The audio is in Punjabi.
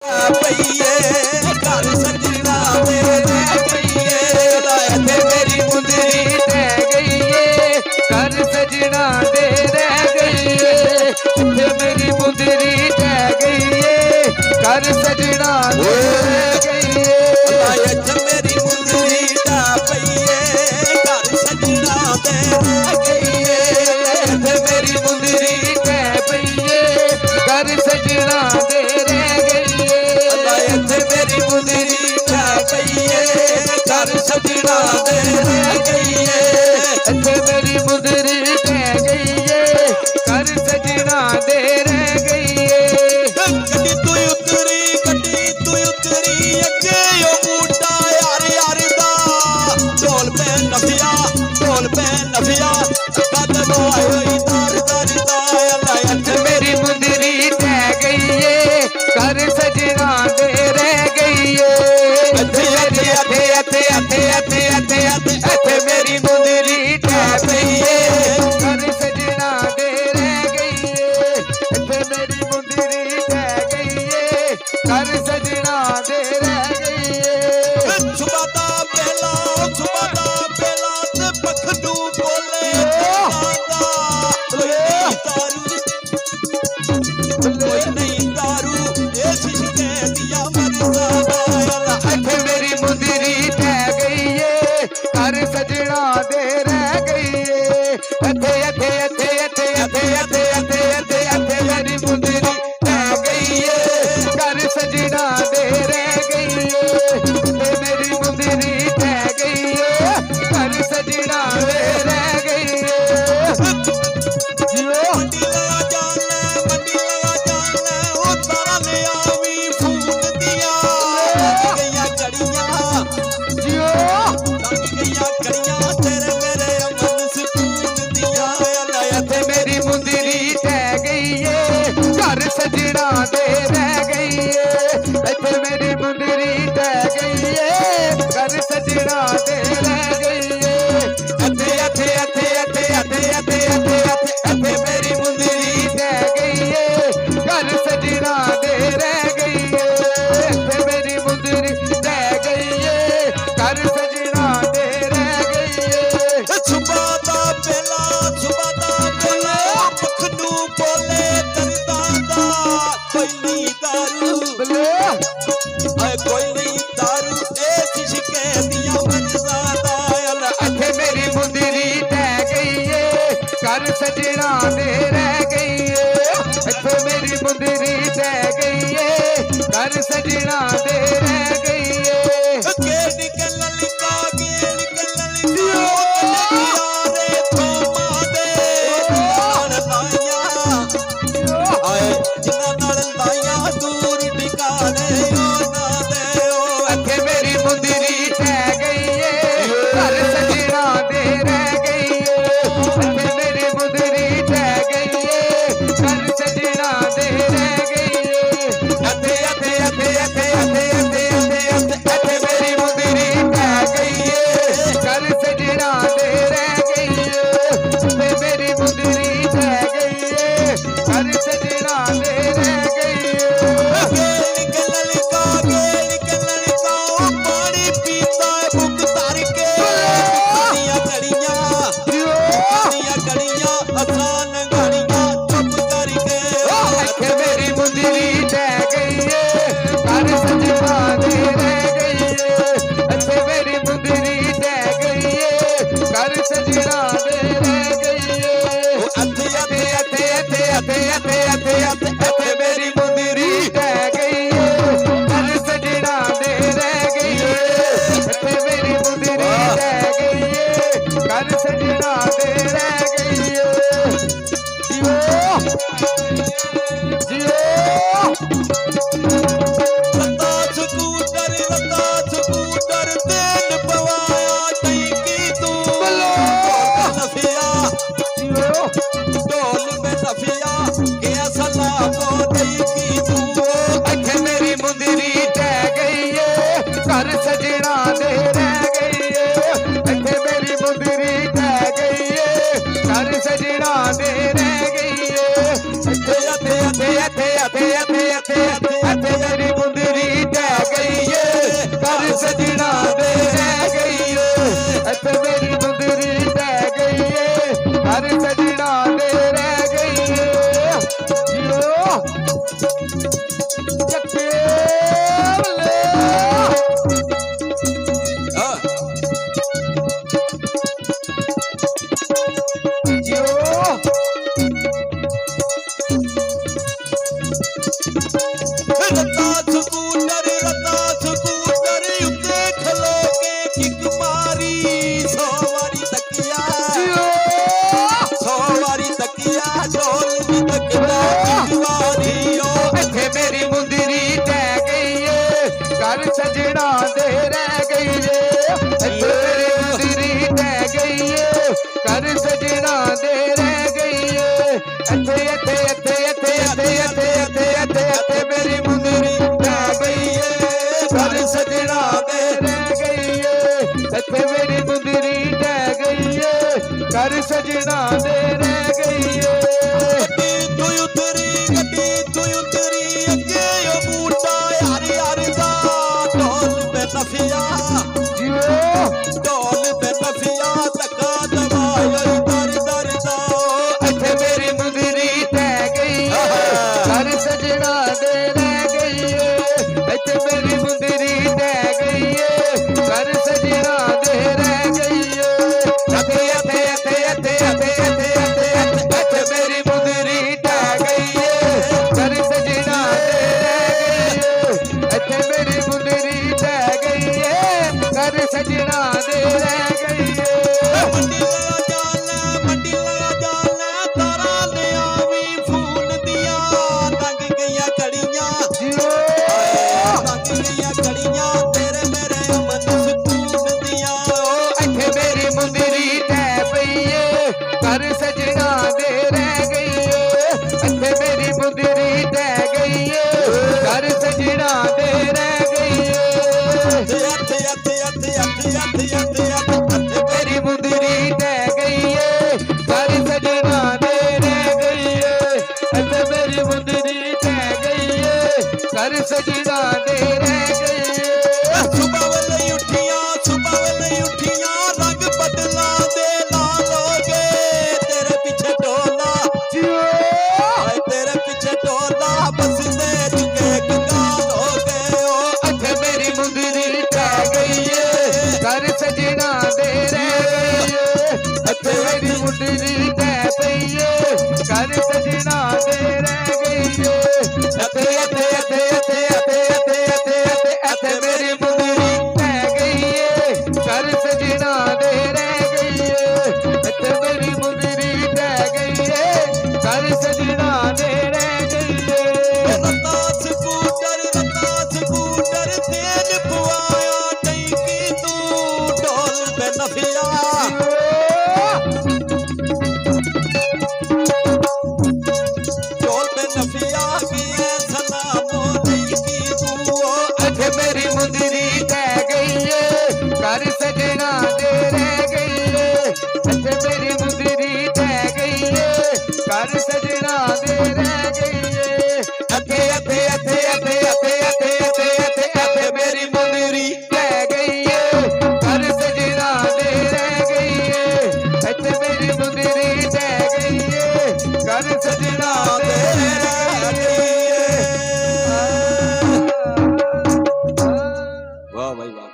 ਪਈਏ ਘਰ ਸਜਣਾ ਮੇਰੇ ਪਈਏ ਇੱਥੇ ਮੇਰੀ ਮੁੰਦਰੀ ਰਹਿ ਗਈ ਏ ਘਰ ਸਜਣਾ ਦੇ ਰਹਿ ਗਈ ਏ ਇੱਥੇ ਮੇਰੀ ਮੁੰਦਰੀ ਰਹਿ ਗਈ ਏ ਘਰ ਸਜਣਾ ਦੇ ਰਹਿ ਗਈ ਏ ਇੱਥੇ ਮੇਰੀ ਮੁੰਦਰੀ ਦਾ ਪਈਏ ਘਰ ਸਜਣਾ ਦੇ ਰਹਿ ਗਈ ਏ ਇੱਥੇ ਮੇਰੀ ਮੁੰਦਰੀ ਰਹਿ ਪਈਏ ਘਰ ਸਜਣਾ ਦੇ ਰਹਿ ਗਈ ਏ ਇੱਥੇ ਮੇਰੀ ਮੁੰਦਰੀ ਰਹਿ ਪਈਏ ਘਰ ਸਜਣਾ ਦੇ ਰਹਿ ਗਈ ਏ ਇੱਥੇ ਮੇਰੀ ਮੁੰਦਰੀ ਰਹਿ ਗਈ ਏ ਘਰ ਸਜਣਾ ਦੇ ਰਹਿ ਗਈ ਏ ਗੱਡੀ ਤੂੰ ਉਤਰੀ ਅੱਗੇ ਉਹ ਬੂਟਾ ਯਾਰ ਦਾ ਢੋਲ ਪੈ ਨਫਿਆ ਕਦਮ ਆਈ ਦਰ ਦਾ ਇੱਥੇ ਮੇਰੀ ਮੁੰਦਰੀ ਰਹਿ ਗਈ ਏ ਘਰ ਸਜਣਾ ਦੇ ਰਹਿ ਗਈ ਏ ਇੱਥੇ ਮੇਰੀ ਮੁੰਦਰੀ ਰਹਿ ਪਈ ਏ ਘਰ ਸਜਣਾ ਦੇ ਰਹਿ ਗਈ ਏ ਇੱਥੇ ਮੇਰੀ ਮੁੰਦਰੀ ਰਹਿ ਗਈ ਏ ਘਰ ਸਜਣਾ ਦੇ ਰਹਿ ਗਈ ਏ ਸੁਬਾ ਦਾ ਪਹਿਲਾ ਤੇ ਪਖਡੂ ਬੋਲੇ ਕੋਈ ਨਹੀਂ ਦਾਰੂ ਇਹ ਸ਼ਿਸ਼ਕੇ ਦੀਆਂ ਮਰਜ਼ਾ ਇੱਥੇ ਮੇਰੀ ਮੁੰਦਰੀ ਰਹਿ ਗਈ ਏ ਘਰ ਸਜਣਾ ਦੇ ਰਹਿ ਗਈ ਏ ਇੱਥੇ ਮੇਰੀ ਮੁੰਦਰੀ ਰਹਿ ਗਈ ਏ ਘਰ ਸਜਣਾ ਦੇ ਰਹਿ ਗਈ ਏ ਇੱਥੇ ਮੇਰੀ ਮੁੰਦਰੀ ਰਹਿ ਗਈ ਏ ਘਰ ਸਜਣਾ ਦੇ ਰਹਿ ਗਈ ਏ ਮੰਡੀ ਲਗਾ ਜਾਣਾ ਉਹ ਤਾਰਾ ਲਿਆ ਵੀ ਫੂਲ ਦੀਆਂ ਗਈਆਂ ਕੜੀਆਂ ਕੜੀਆਂ ਤੇਰੇ ਮੇਰੇ ਅਮਨ ਸਕੂਨ ਦੀਆਂ ਇੱਥੇ ਮੇਰੀ ਮੁੰਦਰੀ ਰਹਿ ਗਈ ਏ ਘਰ ਸਜਣਾ ਦੇ ਰਹਿ ਗਈ ਏ ਇੱਥੇ ਮੇਰੀ ਮੁੰਦਰੀ ਰਹਿ ਗਈ ਏ ਘਰ ਸਜਣਾ ਦੇ ਰਹਿ ਗਈ ਏ ਇੱਥੇ ਮੇਰੀ ਮੁੰਦਰੀ ਰਹਿ ਗਈ ਏ ਘਰ ਸਜਣਾ ਦੇ ਰਹਿ ਗਈ ਏ ਇੱਥੇ ਮੇਰੀ ਮੁੰਦਰੀ ਰਹਿ ਗਈ ਏ ਘਰ ਸਜਣਾ ਦੇ ਰਹਿ ਗਈ ਏ ਸੁਬਾ ਦਾ ਪਹਿਲਾ ਪਖਡੂ ਬੋਲੇ ਦਰਦਾਂ ਦਾ ਕੋਈ ਨਹੀਂ ਦਾਰੂ ਇਹ ਸ਼ਿਸ਼ਕੇ ਦੀਆਂ ਮਰਜ਼ਾ ਦਾ ਇੱਥੇ ਮੇਰੀ ਮੁੰਦਰੀ ਰਹਿ ਗਈ ਏ ਘਰ ਸਜਣਾ ਦੇ ਰਹਿ ਗਈ ਏ ਇੱਥੇ ਮੇਰੀ ਮੁੰਦਰੀ ਰਹਿ ਗਈ ਏ ਘਰ ਸਜਣਾ ਦੇ ਰਹਿ ਗਈ ਏ ਅੱਗੇ ਨਿਕਲਣ ਯਾਰੇ ਥੋਮਾ ਦੇ ਜਿਨ੍ਹਾਂ ਨਾਲ ਲਾਈਆਂ ਦੂਰ ਟਿਕਾਣੇ ਉਹਨਾਂ ਦੇ ਇੱਥੇ ਮੇਰੀ ਮੁੰਦਰੀ ਰਹਿ ਗਈ ਏ ਘਰ ਸਜਣਾ ਦੇ ਰਹਿ ਗਈ ਏ ਇੱਥੇ ਮੇਰੀ ਮੁੰਦਰੀ ਰਹਿ ਗਈ ਏ ਘਰ ਸਜਣਾ ਦੇ ਰਹਿ ਗਈ ਏ ਇੱਥੇ ਮੇਰੀ ਮੁੰਦਰੀ ਰਹਿ ਗਈ ਏ ਘਰ ਸਜਣਾ ਦੇ ਰਹਿ ਗਈ ਏ ਇੱਥੇ ਮੇਰੀ ਮੁੰਦਰੀ ਰਹਿ ਗਈ ਏ ਘਰ ਸਜਣਾ ਦੇ ਰਹਿ ਗਈ ਏ ਸਜਣਾ ਦੇ ਰਹਿ ਗਈ ਏ ਇੱਥੇ ਮੇਰੀ ਮੁੰਦਰੀ ਟਹਿ ਗਈ ਏ ਘਰ ਸਜਣਾ ਦੇ ਰਹਿ ਗਈ ਏ ਜੀਓ ਚੱਕੇ ਬੱਲੇ ਘਰ ਸਜਣਾ ਦੇ ਰਹਿ ਗਈ ਏ ਇੱਥੇ ਮੇਰੀ ਮੁੰਦਰੀ ਟਹਿ ਗਈ ਏ ਘਰ ਸਜਣਾ ਦੇ ਰਹਿ ਗਈ ਏ ਇੱਥੇ ਇੱਥੇ ਇੱਥੇ ਇੱਥੇ ਇੱਥੇ ਇੱਥੇ ਇੱਥੇ ਇੱਥੇ ਇੱਥੇ ਮੇਰੀ ਮੁੰਦਰੀ ਟਹਿ ਗਈ ਏ ਘਰ ਸਜਣਾ ਦੇ ਰਹਿ ਗਈ ਏ ਇੱਥੇ ਮੇਰੀ ਮੁੰਦਰੀ ਟਹਿ ਗਈ ਏ ਘਰ ਸਜਣਾ ਦੇ ਰਹਿ ਗਈ ਏ ਢੋਲ ਤੇ ਨਫੀਆ ਧੱਕਾ ਦਵਾਇਆ ਦਰ ਦਰ ਦਾ ਇੱਥੇ ਮੇਰੀ ਮੁੰਦਰੀ ਟਹਿ ਗਈ ਏ ਘਰ ਸਜਣਾ ਦੇ ਰਹਿ ਗਈ ਏ ਇੱਥੇ ਮੇਰੀ ਮੁੰਦਰੀ ਟਹਿ ਗਈ ਏ ਘਰ ਸਜਣਾ ਦੇ ਰਹਿ ਗਈ ਏ ਇੱਥੇ ਇੱਥੇ ਇੱਥੇ ਇੱਥੇ ਇੱਥੇ ਇੱਥੇ ਇੱਥੇ ਇੱਥੇ ਮੇਰੀ ਮੁੰਦਰੀ ਟਹਿ ਗਈ ਏ ਘਰ ਸਜਣਾ ਦੇ ਰਹਿ ਗਈ ਏ ਇੱਥੇ ਮੇਰੀ ਮੁੰਦਰੀ ਟਹਿ ਗਈ ਏ ਘਰ ਸਜਣਾ ਦੇ ਰਹਿ ਗਈ ਏ ਮੰਡੀ ਲਗਾ ਜਾਣਾ ਤਾਰਾ ਲਿਆਵੀਂ ਫੂਲ ਦੀਆਂ ਲੰਘ ਗਈਆਂ ਘੜੀਆਂ ਲੰਘ ਗਈਆਂ ਘੜੀਆਂ ਤੇਰੇ ਮੇਰੇ ਅਮਨ ਸਕੂਨ ਦੀਆਂ ਇੱਥੇ ਮੇਰੀ ਮੁੰਦਰੀ ਟਹਿ ਪਈ ਏ ਘਰ ਸਜਣਾ ਦੇ ਰਹਿ ਗਈ ਏ ਇੱਥੇ ਮੇਰੀ ਮੁੰਦਰੀ ਟਹਿ ਗਈ ਏ ਘਰ ਸਜਣਾ ਦੇ ਰਹਿ ਗਈ ਏ ਮੇਰੀ ਮੁੰਦਰੀ ਟਹਿ ਗਈ ਏ ਘਰ ਸਜਣਾ ਦੇ ਰਹਿ ਗਈ ਏ ਇੱਥੇ ਮੇਰੀ ਮੁੰਦਰੀ ਟਹਿ ਗਈ ਏ ਘਰ ਸਜਣਾ ਦੇ ਰਹਿ ਗਈ ਏ ਸੁਬਹ ਵੇਲੇ ਉੱਠੀਆਂ ਰੰਗ ਬਦਲਾਂ ਦੇ ਲਾਲ ਹੋ ਗਏ ਤੇਰੇ ਪਿੱਛੇ ਢੋਲਾ ਤੇਰੇ ਪਿੱਛੇ ਢੋਲਾ ਬਸਦੇ ਚੁੱਕੇ ਕੰਗਾਲ ਹੋ ਗਏ ਇੱਥੇ ਮੇਰੀ ਮੁੰਦਰੀ ਟਹਿ ਗਈ ਏ ਘਰ ਸਜਣਾ ਦੇ ਰਹਿ ਗਈ ਏ ਇੱਥੇ ਮੇਰੀ ਮੁੰਦਰੀ ਟਹਿ ਪਈ ਏ ਘਰ ਸਜਣਾ ਦੇ ਰਹਿ ਗਈ ਏ ਇੱਥੇ ਇੱਥੇ ਇੱਥੇ ਇੱਥੇ ਇੱਥੇ ਇੱਥੇ ਇੱਥੇ ਇੱਥੇ ਇੱਥੇ ਮੇਰੀ ਮੁੰਦਰੀ ਟਹਿ ਗਈ ਏ ਘਰ ਸਜਣਾ ਦੇ ਰਹਿ ਗਈ ਏ ਇੱਥੇ ਮੇਰੀ ਮੁੰਦਰੀ ਟਹਿ ਗਈ ਏ ਘਰ ਸਜਣਾ ਦੇ ਰਹਿ ਗਈ ਏ ਰਤਾ ਸਕੂਟਰ ਤੇਲ ਪਵਾਇਆ ਟੈਂਕੀ ਤੂੰ ਢੋਲ ਤੇ ਨਫੀਆ ਢੋਲ ਤੇ ਨਫੀਆ ਕੀ ਸਲਾਮੋ ਟੈਂਕੀ ਤੂੰ ਇੱਥੇ ਮੇਰੀ ਮੁੰਦਰੀ ਟਹਿ ਗਈ ਏ ਘਰ ਸਜਣਾ ਦੇ ਰਹਿ ਗਈ ਏ ਇੱਥੇ ਮੇਰੀ ਮੁੰਦਰੀ ਟਹਿ ਗਈ ਏ ਘਰ ਸਜਣਾ ਦੇ ਰਹਿ ਗਈ ਏ ਇੱਥੇ ਇੱਥੇ ਇੱਥੇ ਇੱਥੇ ਇੱਥੇ ਇੱਥੇ ਇੱਥੇ ਇੱਥੇ ਇੱਥੇ ਮੇਰੀ ਮੁੰਦਰੀ ਟਹਿ ਗਈ ਏ ਘਰ ਸਜਣਾ ਦੇ ਰਹਿ ਗਈ ਏ ਇੱਥੇ ਮੇਰੀ ਮੁੰਦਰੀ ਟਹਿ ਗਈ ਏ ਘਰ ਸਜਣਾ ਦੇ ਰਹਿ ਗਈ ਏ ਵਾਹ ਭਾਈ ਵਾਹ।